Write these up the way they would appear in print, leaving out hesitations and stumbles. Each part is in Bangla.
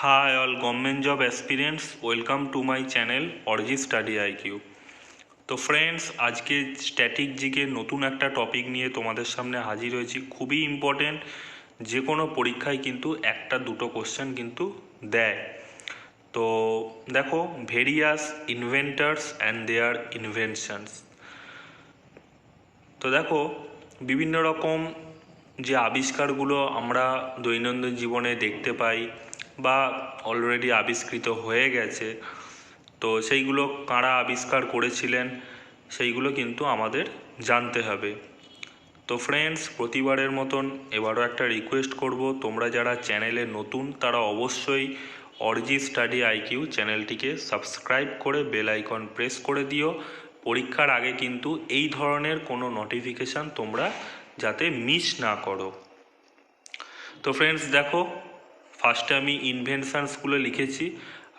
Hi all government job aspirants, welcome to my channel Orji Study IQ। তো ফ্রেন্ডস, আজকে স্ট্যাটিক জিকে নতুন একটা টপিক নিয়ে তোমাদের সামনে হাজির হয়েছি। খুবই ইম্পর্টেন্ট, যে কোনো পরীক্ষায় কিন্তু একটা দুটো কোশ্চেন কিন্তু দেয়। তো দেখো, various inventors and there inventions. তো দেখো, বিভিন্ন রকম যে আবিষ্কারগুলো আমরা দৈনন্দিন জীবনে দেখতে পাই বা অলরেডি আবিষ্কৃত হয়ে গেছে, তো সেইগুলো কারা আবিষ্কার করেছিলেন সেইগুলো কিন্তু আমাদের জানতে হবে। তো ফ্রেন্ডস, প্রতিবারের মতন এবারও একটা রিকোয়েস্ট করব, তোমরা যারা চ্যানেলে নতুন তারা অবশ্যই অরজি স্টাডি আইকিউ চ্যানেলটিকে সাবস্ক্রাইব করে বেল আইকন প্রেস করে দিও। পরীক্ষার আগে কিন্তু এই ধরনের কোনো নোটিফিকেশান তোমরা যাতে মিস না করো। তো ফ্রেন্ডস দেখো, ফার্স্টে আমি ইনভেনশনসগুলো লিখেছি,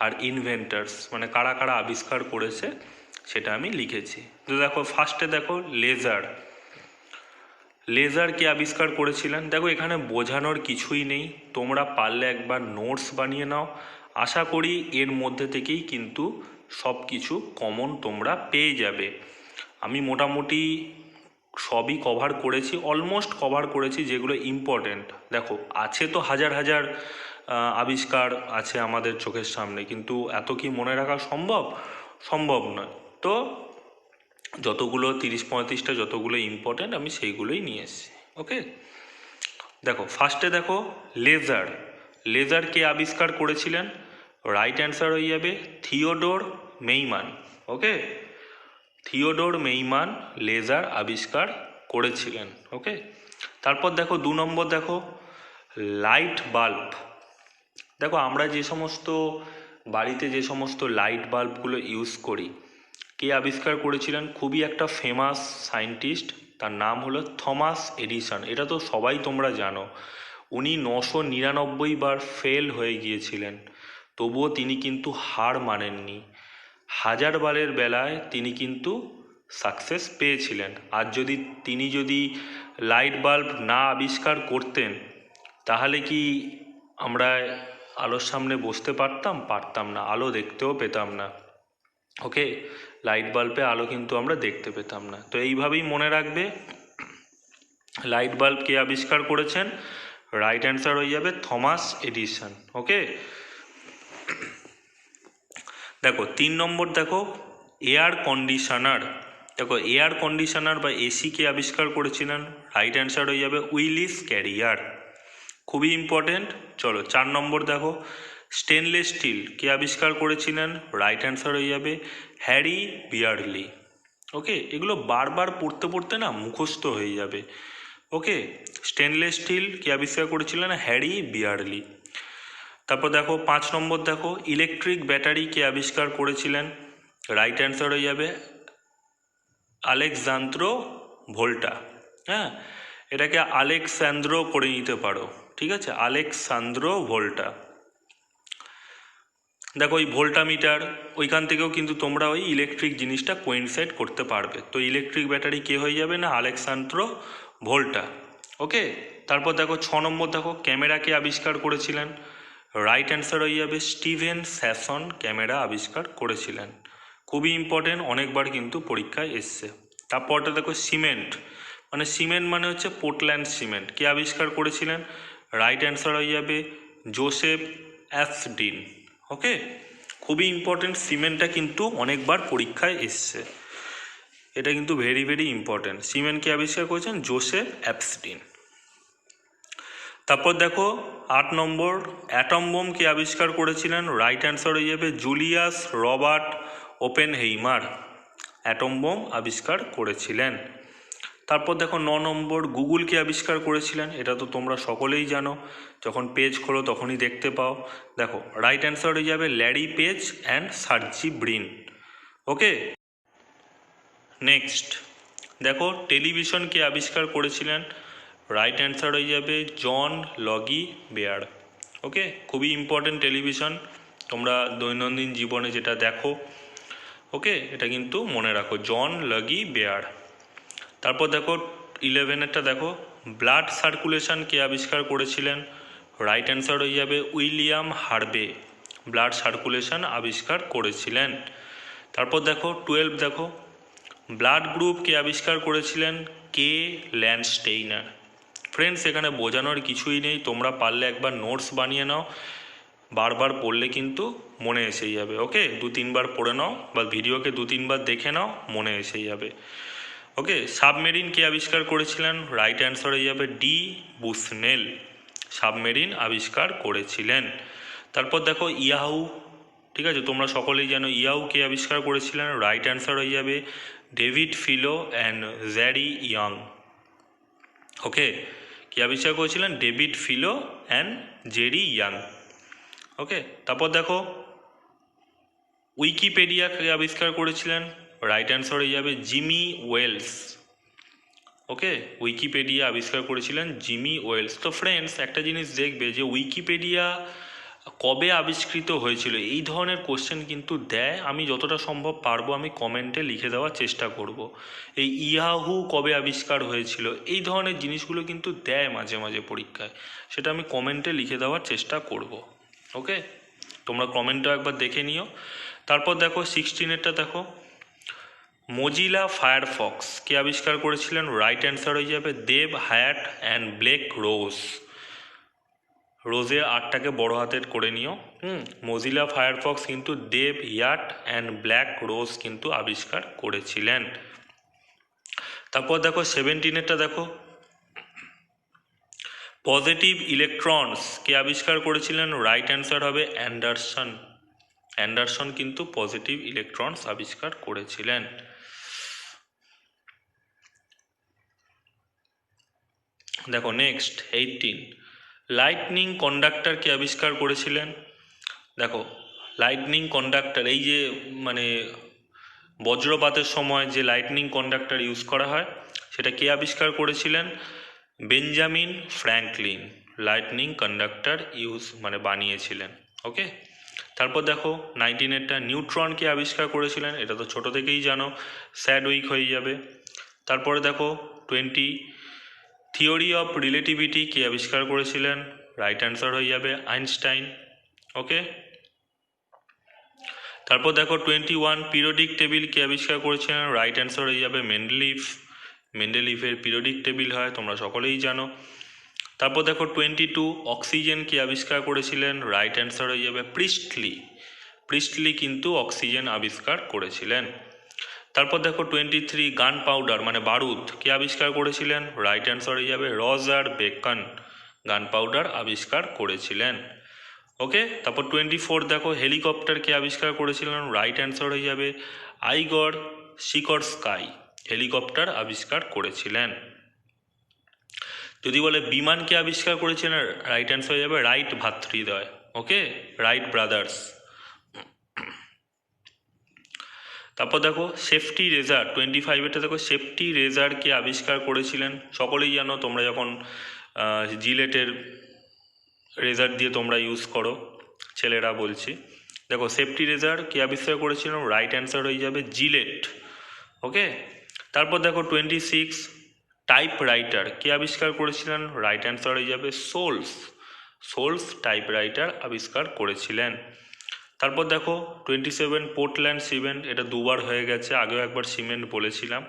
আর ইনভেন্টার্স মানে কারা কারা আবিষ্কার করেছে সেটা আমি লিখেছি। তো দেখো, ফার্স্টে দেখো লেজার কে আবিষ্কার করেছিলেন। দেখো, এখানে বোঝানোর কিছুই নেই, তোমরা পারলে একবার নোটস বানিয়ে নাও। আশা করি এর মধ্যে থেকেই কিন্তু সব কিছু কমন তোমরা পেয়ে যাবে। আমি মোটামুটি সবই কভার করেছি, অলমোস্ট কভার করেছি যেগুলো ইম্পর্টেন্ট। দেখো, আছে তো হাজার হাজার আবিষ্কার আছে আমাদের চোখের সামনে, কিন্তু এত কি মনে রাখা সম্ভব নয়। তো যতগুলো 30-35টা যতগুলো ইম্পর্টেন্ট আমি সেইগুলোই নিয়ে এসেছি। ওকে, দেখো ফার্স্টে দেখো লেজার কে আবিষ্কার করেছিলেন। রাইট অ্যান্সার হয়ে যাবে থিওডোর মেইমান। ওকে, থিওডোর মেইমান লেজার আবিষ্কার করেছিলেন। ওকে, তারপর দেখো 2 নম্বর দেখো লাইট বাল্ব। দেখো, আমরা যে সমস্ত বাড়িতে যে সমস্ত লাইট বাল্বগুলো ইউজ করি, কে আবিষ্কার করেছিলেন? খুবই একটা ফেমাস সায়েন্টিস্ট, তার নাম হলো থমাস এডিসন। এটা তো সবাই তোমরা জানো। উনি 999 বার ফেল হয়ে গিয়েছিলেন, তবুও তিনি কিন্তু হার মানেননি। 1000 বারের বেলায় তিনি কিন্তু সাকসেস পেয়েছিলেন। আর তিনি যদি লাইট বাল্ব না আবিষ্কার করতেন, তাহলে কি আমরা আলোর সামনে বসতে পারতাম না, আলো দেখতেও পেতাম না। ওকে, লাইট বাল্বে আলো কিন্তু আমরা দেখতে পেতাম না। তো এইভাবেই মনে রাখবে, লাইট বাল্ব কে আবিষ্কার করেছেন? রাইট অ্যান্সার হয়ে যাবে থমাস এডিসন। ওকে, দেখো 3 নম্বর দেখো এয়ার কন্ডিশনার। দেখো, এয়ার কন্ডিশনার বা এসি কে আবিষ্কার করেছিলেন? রাইট অ্যান্সার হয়ে যাবে উইলিস ক্যারিয়ার। খুবই ইম্পর্টেন্ট। চলো 4 নম্বর দেখো স্টেনলেস স্টিল কে আবিষ্কার করেছিলেন? রাইট অ্যান্সার হয়ে যাবে হ্যারি বিয়ারলি। ওকে, এগুলো বারবার পড়তে না মুখস্থ হয়ে যাবে। ওকে, স্টেনলেস স্টিল কে আবিষ্কার করেছিলেন? Harry barely. তারপর দেখো 5 নম্বর দেখো ইলেকট্রিক ব্যাটারি কে আবিষ্কার করেছিলেন? রাইট অ্যান্সার হয়ে যাবে আলেকজান্দ্রো ভোল্টা। হ্যাঁ, এটাকে আলেকসান্দ্রো করে নিতে পারো, ঠিক আছে, আলেকসান্দ্রো ভোল্টা। দেখো, ওই ভোল্টা মিটার, ওইখান থেকেও কিন্তু তোমরা ওই ইলেকট্রিক জিনিসটা কোইনসাইড করতে পারবে। তো ইলেকট্রিক ব্যাটারি কে হয়ে যাবে? না, আলেকসান্দ্রো ভোল্টা। ওকে, তারপর দেখো 6 নম্বর দেখো ক্যামেরাকে আবিষ্কার করেছিলেন? রাইট অ্যান্সার হয়ে যাবে স্টিভেন স্যাসন ক্যামেরা আবিষ্কার করেছিলেন। খুবই ইম্পর্টেন্ট, অনেকবার কিন্তু পরীক্ষায় এসছে। তারপরটা দেখো সিমেন্ট মানে হচ্ছে পোর্টল্যান্ড সিমেন্ট, কে আবিষ্কার করেছিলেন? রাইট অ্যান্সার হয়ে যাবে জোসেফ অ্যাসডিন। ওকে, খুবই ইম্পর্টেন্ট, সিমেন্টটা কিন্তু অনেকবার পরীক্ষায় এসছে, এটা কিন্তু ভেরি ভেরি ইম্পর্টেন্ট। সিমেন্টকে আবিষ্কার করেছেন জোসেফ অ্যাসডিন। তারপর দেখো 8 নম্বর অ্যাটম বোম কে আবিষ্কার করেছিলেন? রাইট অ্যান্সার হয়ে যাবে Julius Robert Oppenheimer atom bomb আবিষ্কার করেছিলেন। তারপর দেখো 9 নম্বর গুগল কে আবিষ্কার করেছিলেন? এটা তো তোমরা সকলেই জানো, যখন পেজ খোলো তখনই দেখতে পাও। দেখো, রাইট অ্যান্সার হয়ে যাবে Larry Page and Sergey Brin. Okay, next দেখো টেলিভিশন কে আবিষ্কার করেছিলেন? রাইট অ্যান্সার হয়ে যাবে জন লগি বেয়ার। ওকে, খুবই ইম্পর্টেন্ট টেলিভিশন, তোমরা দৈনন্দিন জীবনে যেটা দেখো। ওকে, এটা কিন্তু মনে রাখো, জন লগি বেয়ার। তারপর দেখো 11এরটা দেখো ব্লাড সার্কুলেশন কে আবিষ্কার করেছিলেন? রাইট অ্যান্সার হয়ে যাবে উইলিয়াম হার্ভে ব্লাড সার্কুলেশন আবিষ্কার করেছিলেন। তারপর দেখো 12 দেখো ব্লাড গ্রুপ কে আবিষ্কার করেছিলেন? কে ল্যান্ডস্টেইনার। ফ্রেন্ডস এখানে বোঝানোর কিছুই নেই, তোমরা পারলে একবার নোটস বানিয়ে নাও, বারবার পড়লে কিন্তু মনে এসেই যাবে। ওকে, 2-3 বার পড়ে নাও বা ভিডিওকে 2-3 বার দেখে নাও, মনে এসেই যাবে। ওকে, সাবমেরিন কে আবিষ্কার করেছিলেন? রাইট অ্যান্সার হয়ে যাবে ডি বুসনেল, সাবমেরিন আবিষ্কার করেছিলেন। তারপর দেখো ইয়াহু, ঠিক আছে, তোমরা সকলেই জানো ইয়াহু কে আবিষ্কার করেছিলেন? রাইট অ্যান্সার হয়ে যাবে David Filo and Jerry Yang. Okay, কে আবিষ্কার করেছিলেন? David Filo and Jerry Yang. Okay, তারপর দেখো উইকিপিডিয়া কে আবিষ্কার করেছিলেন? রাইট অ্যান্সার হয়ে যাবে জিমি ওয়েলস। ওকে, উইকিপিডিয়া আবিষ্কার করেছিলেন জিমি ওয়েলস। তো ফ্রেন্ডস একটা জিনিস দেখবে যে উইকিপিডিয়া কবে আবিষ্কৃত হয়েছিল, এই ধরনের কোশ্চেন কিন্তু দেয়। আমি যতটা সম্ভব পারবো আমি কমেন্টে লিখে দেওয়ার চেষ্টা করব। এই ইয়াহু কবে আবিষ্কার হয়েছিল, এই ধরনের জিনিসগুলো কিন্তু দেয় মাঝে মাঝে পরীক্ষায়, সেটা আমি কমেন্টে লিখে দেওয়ার চেষ্টা করব। ওকে, তোমরা কমেন্টটাও একবার দেখে নিও। তারপর দেখো 16-এরটা দেখো মজিলা ফায়ারফক্স কে আবিষ্কার করেছিলেন? রাইট অ্যান্সার হয়ে যাবে দেব হায়াট অ্যান্ড ব্লেক রোজ। রোজের আটটাকে বড় হাতের করে নিও। মজিলা ফায়ারফক্স কিন্তু দেব হিয়াট অ্যান্ড ব্ল্যাক রোজ কিন্তু আবিষ্কার করেছিলেন। তারপর দেখো 17-এরটা দেখো পজিটিভ ইলেকট্রনস কে আবিষ্কার করেছিলেন? রাইট অ্যান্সার হবে অ্যান্ডারসন। অ্যান্ডারসন কিন্তু পজিটিভ ইলেকট্রনস আবিষ্কার করেছিলেন। দেখো নেক্সট 18 লাইটনিং কন্ডাক্টর কে আবিষ্কার করেছিলেন? দেখো লাইটনিং কন্ডাক্টর, এই যে মানে বজ্রপাতের সময় যে লাইটনিং কন্ডাক্টর ইউজ করা হয়, সেটা কে আবিষ্কার করেছিলেন? বেঞ্জামিন ফ্র্যাঙ্কলিন লাইটনিং কন্ডাক্টর বানিয়েছিলেন। ওকে, তারপর দেখো 19-এরটা নিউট্রন কে আবিষ্কার করেছিলেন? এটা তো ছোট থেকেই জানো, স্যাডউইক হয়ে যাবে। তারপরে দেখো 20 থিওরি অফ রিলেটিভিটি কে আবিষ্কার করেছিলেন? রাইট অ্যান্সার হয়ে যাবে আইনস্টাইন। ওকে, তারপর দেখো 21 পিরিয়ডিক টেবিল কে আবিষ্কার করেছিলেন? রাইট অ্যান্সার হয়ে যাবে মেন্ডেলিফ। মেন্ডেলিফের পিরিয়ডিক টেবিল হয়, তোমরা সকলেই জানো। তারপর দেখো 22 অক্সিজেন কে আবিষ্কার করেছিলেন? রাইট অ্যান্সার হয়ে যাবে প্রিস্টলি। প্রিস্টলি কিন্তু অক্সিজেন আবিষ্কার করেছিলেন। তারপর দেখো 23 গান পাউডার বারুদ কে আবিষ্কার করেছিলেন? রাইট অ্যান্সার হয়ে যাবে রজার বেকন গান পাউডার আবিষ্কার করেছিলেন। ওকে, তারপর 24 দেখো হেলিকপ্টার কে আবিষ্কার করেছিলেন? রাইট অ্যান্সার হয়ে যাবে আইগর শিকরস্কাই হেলিকপ্টার আবিষ্কার করেছিলেন। যদি বলে বিমান কে আবিষ্কার করেছিলেন? রাইট অ্যান্সার হয়ে যাবে রাইট ভ্রাতৃদ্বয়। ওকে, রাইট ব্রাদার্স। তারপর দেখো সেফটি রেজার 25-এটা দেখো সেফটি রেজার কে আবিষ্কার করেছিলেন? সকলেই জানো, তোমরা যখন জিলেটের রেজার দিয়ে তোমরা ইউজ করো, ছেলেরা বলছি। দেখো সেফটি রেজার কে আবিষ্কার করেছিলেন? রাইট অ্যান্সার হয়ে যাবে জিলেট। ওকে, তারপর দেখো 26 টাইপ রাইটার কে আবিষ্কার করেছিলেন? রাইট অ্যান্সার হয়ে যাবে সোলস। সোলস টাইপ রাইটার আবিষ্কার করেছিলেন। তারপর দেখো 27 পোর্টল্যান্ড সিমেন্ট, এটা দুবার হয়ে গেছে, আগেও একবার সিমেন্ট বলেছিলাম।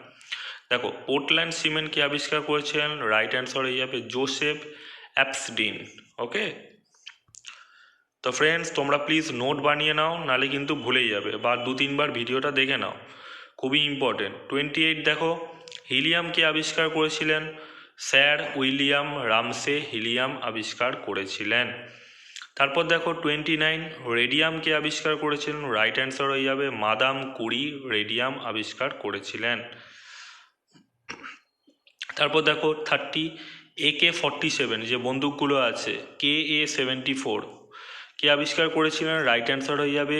দেখো পোর্টল্যান্ড সিমেন্ট কে আবিষ্কার করেছিলেন? রাইট অ্যান্সার হয়ে যাবে জোসেফ অ্যাপসডিন। ওকে, তো ফ্রেন্ডস তোমরা প্লিজ নোট বানিয়ে নাও, নালে কিন্তু ভুলেই যাবে, বা 2-3 বার ভিডিওটা দেখে নাও, খুবই ইম্পর্টেন্ট। 28 দেখো হিলিয়াম কে আবিষ্কার করেছিলেন? স্যার উইলিয়াম রামসে হিলিয়াম আবিষ্কার করেছিলেন। তারপর দেখো 29 রেডিয়াম কে আবিষ্কার করেছিলেন? রাইট অ্যান্সার হয়ে যাবে মাদাম কুরি রেডিয়াম আবিষ্কার করেছিলেন। তারপর দেখো 30 AK-47 যে বন্দুকগুলো আছে, KA-74 কে আবিষ্কার করেছিলেন? রাইট অ্যান্সার হয়ে যাবে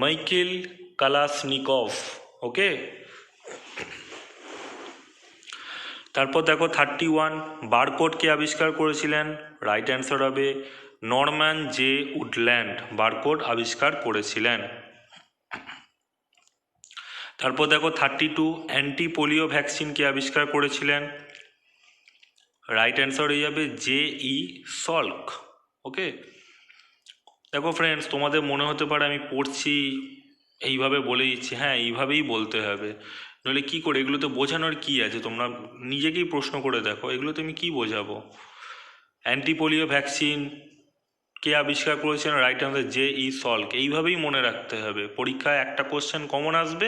মাইকেল কালাসনিকভ। ওকে, তারপর দেখো 31 বারকোড কে আবিষ্কার করেছিলেন? রাইট অ্যান্সার হবে নরম্যান জে উডল্যান্ড বারকোড আবিষ্কার করেছিলেন। তারপর দেখো 32 অ্যান্টি পোলিও ভ্যাকসিন কে আবিষ্কার করেছিলেন? রাইট অ্যান্সার হয়ে যাবে JE সল্ক। ওকে, দেখো ফ্রেন্ডস, তোমাদের মনে হতে পারে আমি পড়ছি এইভাবে বলে দিচ্ছি, হ্যাঁ এইভাবেই বলতে হবে, নইলে কী করে এগুলোতে বোঝানোর কী আছে? তোমরা নিজেকেই প্রশ্ন করে দেখো, এগুলোতে আমি কী বোঝাবো? অ্যান্টিপোলিও ভ্যাকসিন কে আবিষ্কার করেছেন? Right answer J.E. সল্ক। এইভাবেই মনে রাখতে হবে, পরীক্ষায় একটা কোশ্চেন কমন আসবে,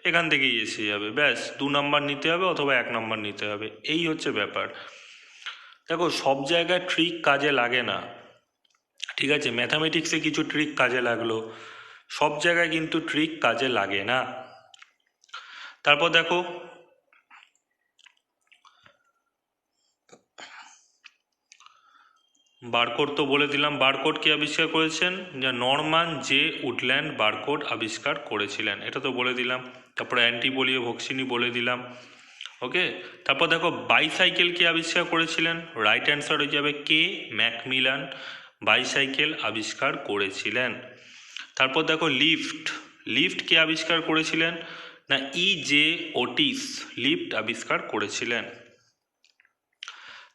এখান থেকেই এসে যাবে, ব্যাস 2 নাম্বার নিতে হবে অথবা 1 নাম্বার নিতে হবে, এই হচ্ছে ব্যাপার। দেখো সব জায়গায় ট্রিক কাজে লাগে না, ঠিক আছে? ম্যাথামেটিক্সে কিছু ট্রিক কাজে লাগলো, সব জায়গায় কিন্তু ট্রিক কাজে লাগে না। তারপর দেখো বারকোড তো বলে দিলাম, বারকোড কে আবিষ্কার করেছেন? যা নরম্যান জে উডল্যান্ড বারকোড আবিষ্কার করেছিলেন, এটা তো বলে দিলাম। তারপরে অ্যান্টিপোলিও ভ্যাকসিনই বলে দিলাম। ওকে, তারপর দেখো বাইসাইকেল কে আবিষ্কার করেছিলেন? রাইট অ্যান্সার হয়ে যাবে কে ম্যাকমিলান বাইসাইকেল আবিষ্কার করেছিলেন। তারপর দেখো লিফট, লিফট কে আবিষ্কার করেছিলেন? না E.J. ওটিস লিফট আবিষ্কার করেছিলেন।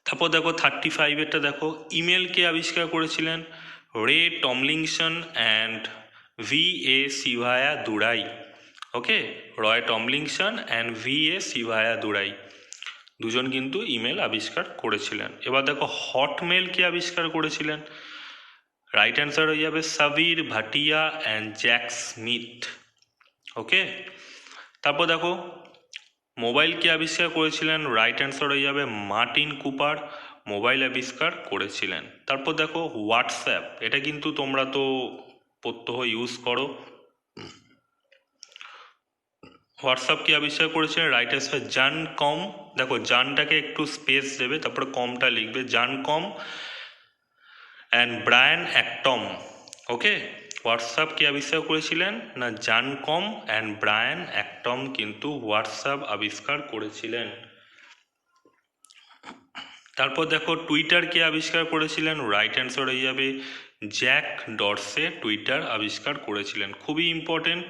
তারপর দেখো 35-এরটা দেখো, ইমেল কে আবিষ্কার করেছিলেন? Ray Tomlinson and V.A. Shiva Ayyadurai. Okay, Roy Tomlinson and V.A. Shiva Ayyadurai দুজন কিন্তু ইমেল আবিষ্কার করেছিলেন। এবার দেখো হটমেল কে আবিষ্কার করেছিলেন? রাইট অ্যান্সার হয়ে যাবে Sabeer Bhatia and Jack Smith. Okay, তারপর দেখো মোবাইল কে আবিষ্কার করেছিলেন? রাইট অ্যান্সার হয়ে যাবে মার্টিন কুপার মোবাইল আবিষ্কার করেছিলেন। তারপর দেখো হোয়াটসঅ্যাপ, এটা কিন্তু তোমরা তো প্রত্যহ ইউজ করো। হোয়াটসঅ্যাপ কে আবিষ্কার করেছিলেন? রাইট অ্যান্সার জন কম। দেখো জানটাকে একটু স্পেস দেবে, তারপরে কমটা লিখবে, জন কম অ্যান্ড ব্রায়ান অ্যাক্টম। ওকে, হোয়াটসঅ্যাপ কে আবিষ্কার করেছিলেন? না জন কম অ্যান্ড ব্রায়ান অ্যাক্টম কিন্তু হোয়াটসঅ্যাপ আবিষ্কার করেছিলেন। তারপর দেখো টুইটার কে আবিষ্কার করেছিলেন? রাইট অ্যান্সার হয়ে যাবে জ্যাক ডরসে টুইটার আবিষ্কার করেছিলেন, খুবই ইম্পর্টেন্ট।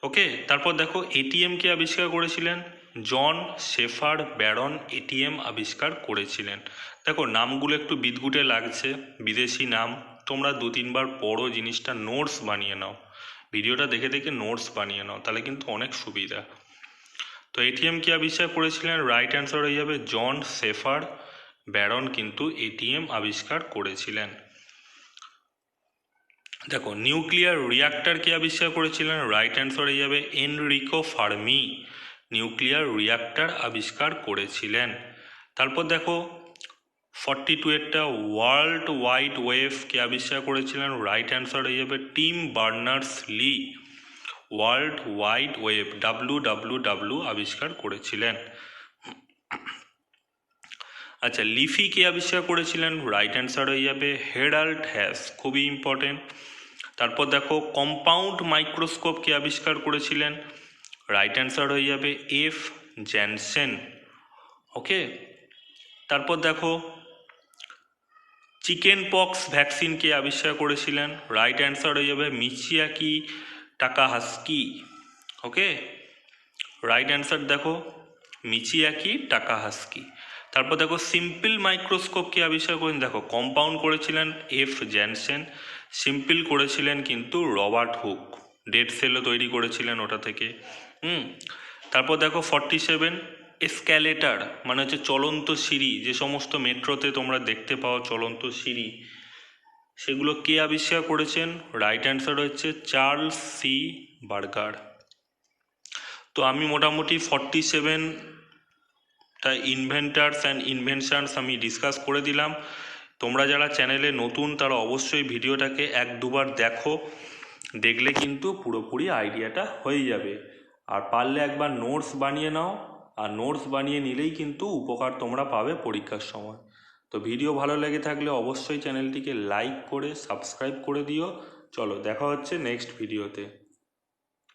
ওকে, তারপর দেখো এটিএম কে আবিষ্কার করেছিলেন? জন শেফার্ড ব্যারন এটিএম আবিষ্কার করেছিলেন। দেখো নামগুলো একটু বিদঘুটে লাগছে, বিদেশি নাম, তোমরা 2-3 বার পড়ো, জিনিসটা নোটস বানিয়ে নাও, ভিডিওটা দেখে দেখে নোটস বানিয়ে নাও, তাহলে কিন্তু অনেক সুবিধা। তো এটিএম কে আবিষ্কার করেছিলেন? রাইট অ্যান্সার হয়ে যাবে জন শেফার্ড ব্যারন কিন্তু এটিএম আবিষ্কার করেছিলেন। দেখো নিউক্লিয়ার রিয়াক্টর কে আবিষ্কার করেছিলেন? রাইট অ্যান্সার হয়ে যাবে এনরিকো ফার্মি নিউক্লিয়ার রিয়াক্টর আবিষ্কার করেছিলেন। তারপর দেখো 42-এরটা ওয়ার্ল্ড ওয়াইড ওয়েব কে আবিষ্কার করেছিলেন? রাইট অ্যান্সার হয়ে যাবে Tim Berners Lee world wide web WWW আবিষ্কার করেছিলেন। আচ্ছা, লিফি কে আবিষ্কার করেছিলেন? রাইট অ্যান্সার হয়ে যাবে হেরাল্ড হ্যাস, খুবই ইম্পর্টেন্ট। তারপর দেখো কম্পাউন্ড মাইক্রোস্কোপ কে আবিষ্কার করেছিলেন? রাইট অ্যান্সার হয়ে যাবে F. জ্যানসেন। ওকে, তারপর দেখো চিকেন পক্স ভ্যাকসিন কে আবিষ্কার করেছিলেন? রাইট অ্যান্সার হয়ে যাবে মিচিয়াকি টাকাহাস্কি। ওকে, রাইট অ্যান্সার দেখো মিচিয়াকি টাকাহাস্কি। তারপর দেখো সিম্পল মাইক্রোস্কোপ কে আবিষ্কার করেন? দেখো কম্পাউন্ড করেছিলেন F. জ্যানসেন, সিম্পল করেছিলেন কিন্তু রবার্ট হুক, ডেড সেলও তৈরি করেছিলেন ওটা থেকে। তারপর দেখো 47 এসক্যালেটার মানে হচ্ছে চলন্ত সিঁড়ি, যে সমস্ত মেট্রোতে তোমরা দেখতে পাও চলন্ত সিঁড়ি, সেগুলো কে আবিষ্কার করেছেন? রাইট অ্যান্সার হচ্ছে চার্লস সি বার্গার। তো আমি মোটামুটি 47টা ইনভেন্টার্স অ্যান্ড ইনভেনশনস আমি ডিসকাস করে দিলাম। তোমরা যারা চ্যানেলে নতুন তারা অবশ্যই ভিডিওটাকে 1-2 বার দেখো, দেখলে কিন্তু পুরোপুরি আইডিয়াটা হয়ে যাবে। আর পারলে একবার নোটস বানিয়ে নাও, আর নোটস বানিয়ে নিলেই কিন্তু উপকার তোমরা পাবে পরীক্ষার সময়। তো ভিডিও ভালো লেগে থাকলে অবশ্যই চ্যানেলটিকে লাইক করে সাবস্ক্রাইব করে দিও। চলো দেখা হচ্ছে নেক্সট ভিডিওতে।